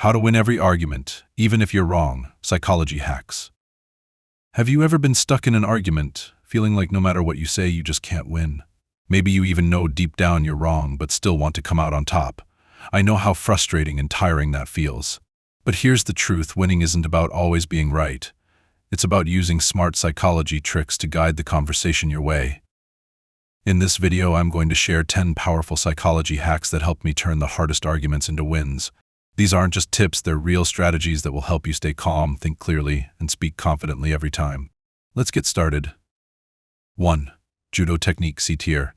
How to win every argument, even if you're wrong. Psychology hacks. Have you ever been stuck in an argument, feeling like no matter what you say, you just can't win? Maybe you even know deep down you're wrong, but still want to come out on top. I know how frustrating and tiring that feels. But here's the truth: winning isn't about always being right. It's about using smart psychology tricks to guide the conversation your way. In this video, I'm going to share 10 powerful psychology hacks that help me turn the hardest arguments into wins. These aren't just tips, they're real strategies that will help you stay calm, think clearly, and speak confidently every time. Let's get started. 1. Judo technique. C tier.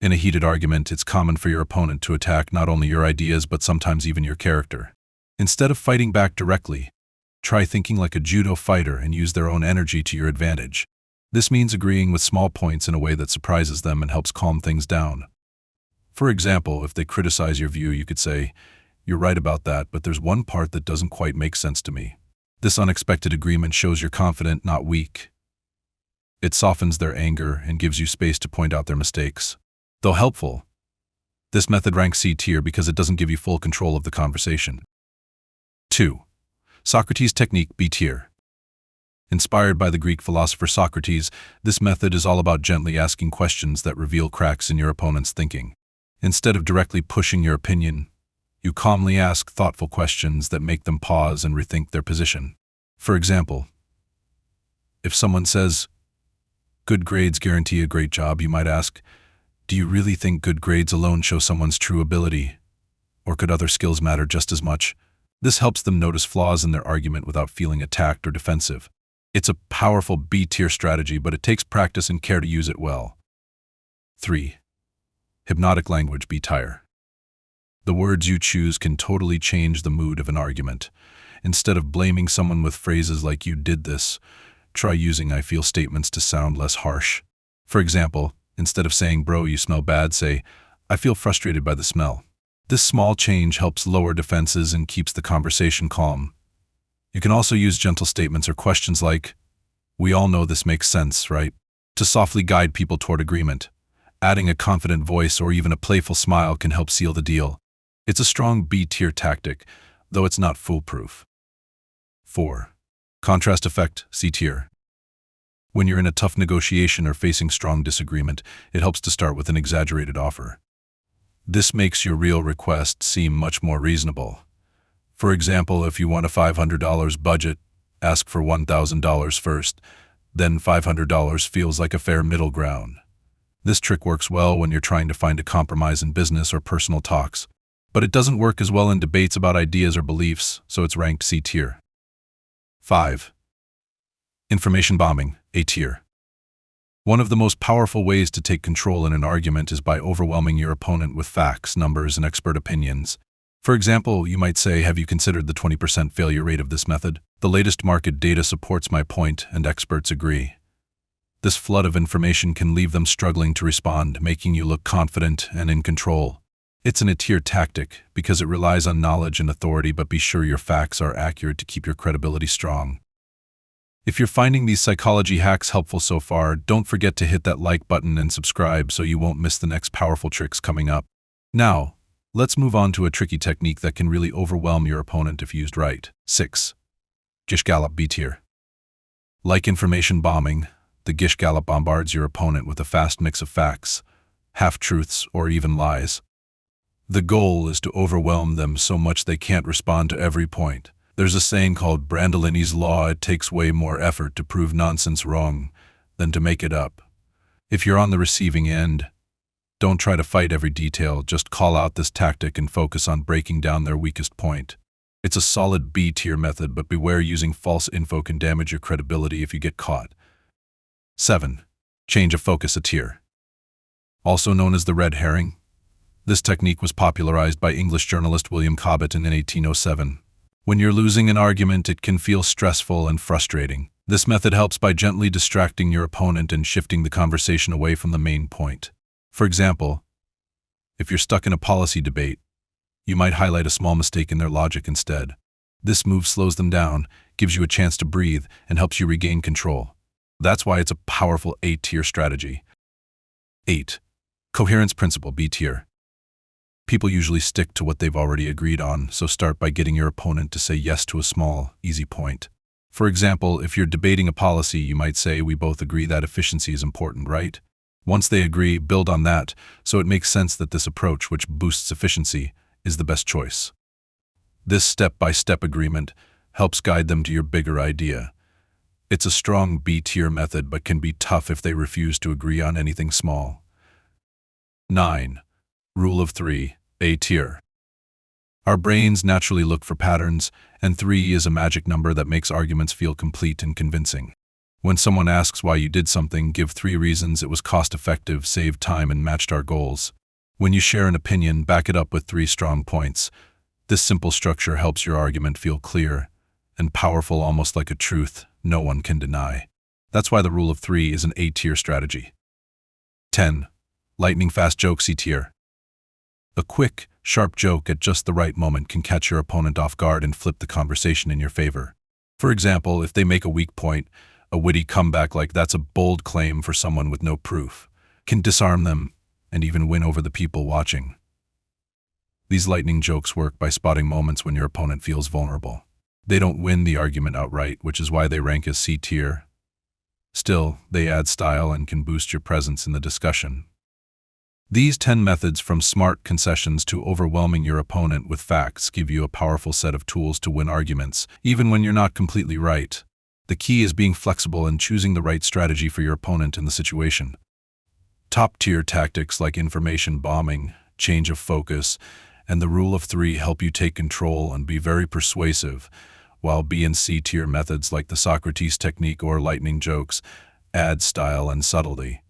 In a heated argument, it's common for your opponent to attack not only your ideas but sometimes even your character. Instead of fighting back directly, try thinking like a judo fighter and use their own energy to your advantage. This means agreeing with small points in a way that surprises them and helps calm things down. For example, if they criticize your view, you could say, "You're right about that, but there's one part that doesn't quite make sense to me." This unexpected agreement shows you're confident, not weak. It softens their anger and gives you space to point out their mistakes. Though helpful, this method ranks C tier because it doesn't give you full control of the conversation. 2. Socrates technique. B tier. Inspired by the Greek philosopher Socrates, this method is all about gently asking questions that reveal cracks in your opponent's thinking. Instead of directly pushing your opinion, you calmly ask thoughtful questions that make them pause and rethink their position. For example, if someone says, "Good grades guarantee a great job," you might ask, "Do you really think good grades alone show someone's true ability? Or could other skills matter just as much?" This helps them notice flaws in their argument without feeling attacked or defensive. It's a powerful B-tier strategy, but it takes practice and care to use it well. 3. Hypnotic language. B tier. The words you choose can totally change the mood of an argument. Instead of blaming someone with phrases like "you did this," try using "I feel" statements to sound less harsh. For example, instead of saying "Bro, you smell bad," say, "I feel frustrated by the smell." This small change helps lower defenses and keeps the conversation calm. You can also use gentle statements or questions like, "We all know this makes sense, right?" to softly guide people toward agreement. Adding a confident voice or even a playful smile can help seal the deal. It's a strong B-tier tactic, though it's not foolproof. 4. Contrast effect. C tier. When you're in a tough negotiation or facing strong disagreement, it helps to start with an exaggerated offer. This makes your real request seem much more reasonable. For example, if you want a $500 budget, ask for $1,000 first, then $500 feels like a fair middle ground. This trick works well when you're trying to find a compromise in business or personal talks, but it doesn't work as well in debates about ideas or beliefs, so it's ranked C tier. 5. Information bombing. A tier. One of the most powerful ways to take control in an argument is by overwhelming your opponent with facts, numbers, and expert opinions. For example, you might say, "Have you considered the 20% failure rate of this method? The latest market data supports my point, and experts agree." This flood of information can leave them struggling to respond, making you look confident and in control. It's an A-tier tactic because it relies on knowledge and authority, but be sure your facts are accurate to keep your credibility strong. If you're finding these psychology hacks helpful so far, don't forget to hit that like button and subscribe so you won't miss the next powerful tricks coming up. Now, let's move on to a tricky technique that can really overwhelm your opponent if used right. 6. Gish Gallop. B tier. Like information bombing, the Gish Gallop bombards your opponent with a fast mix of facts, half-truths, or even lies. The goal is to overwhelm them so much they can't respond to every point. There's a saying called Brandolini's Law: it takes way more effort to prove nonsense wrong than to make it up. If you're on the receiving end, don't try to fight every detail, just call out this tactic and focus on breaking down their weakest point. It's a solid B-tier method, but beware, using false info can damage your credibility if you get caught. 7. Change of focus. A tier. Also known as the red herring, this technique was popularized by English journalist William Cobbett in 1807. When you're losing an argument, it can feel stressful and frustrating. This method helps by gently distracting your opponent and shifting the conversation away from the main point. For example, if you're stuck in a policy debate, you might highlight a small mistake in their logic instead. This move slows them down, gives you a chance to breathe, and helps you regain control. That's why it's a powerful A-tier strategy. 8. Coherence principle. B tier. People usually stick to what they've already agreed on, so start by getting your opponent to say yes to a small, easy point. For example, if you're debating a policy, you might say, "We both agree that efficiency is important, right?" Once they agree, build on that, so it makes sense that this approach, which boosts efficiency, is the best choice. This step-by-step agreement helps guide them to your bigger idea. It's a strong B-tier method, but can be tough if they refuse to agree on anything small. 9. Rule of 3, A-tier. Our brains naturally look for patterns, and 3 is a magic number that makes arguments feel complete and convincing. When someone asks why you did something, give 3 reasons: it was cost-effective, saved time, and matched our goals. When you share an opinion, back it up with 3 strong points. This simple structure helps your argument feel clear and powerful, almost like a truth no one can deny. That's why the rule of 3 is an A-tier strategy. 10. Lightning-fast joke, C-tier. A quick, sharp joke at just the right moment can catch your opponent off guard and flip the conversation in your favor. For example, if they make a weak point, a witty comeback like "That's a bold claim for someone with no proof" can disarm them and even win over the people watching. These lightning jokes work by spotting moments when your opponent feels vulnerable. They don't win the argument outright, which is why they rank as C-tier. Still, they add style and can boost your presence in the discussion. These 10 methods, from smart concessions to overwhelming your opponent with facts, give you a powerful set of tools to win arguments, even when you're not completely right. The key is being flexible and choosing the right strategy for your opponent in the situation. Top-tier tactics like information bombing, change of focus, and the rule of 3 help you take control and be very persuasive, while B and C-tier methods like the Socrates technique or lightning jokes add style and subtlety.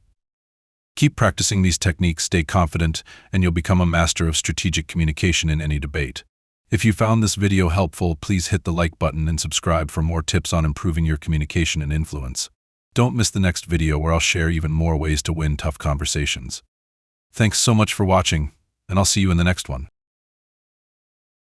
Keep practicing these techniques, stay confident, and you'll become a master of strategic communication in any debate. If you found this video helpful, please hit the like button and subscribe for more tips on improving your communication and influence. Don't miss the next video where I'll share even more ways to win tough conversations. Thanks so much for watching, and I'll see you in the next one.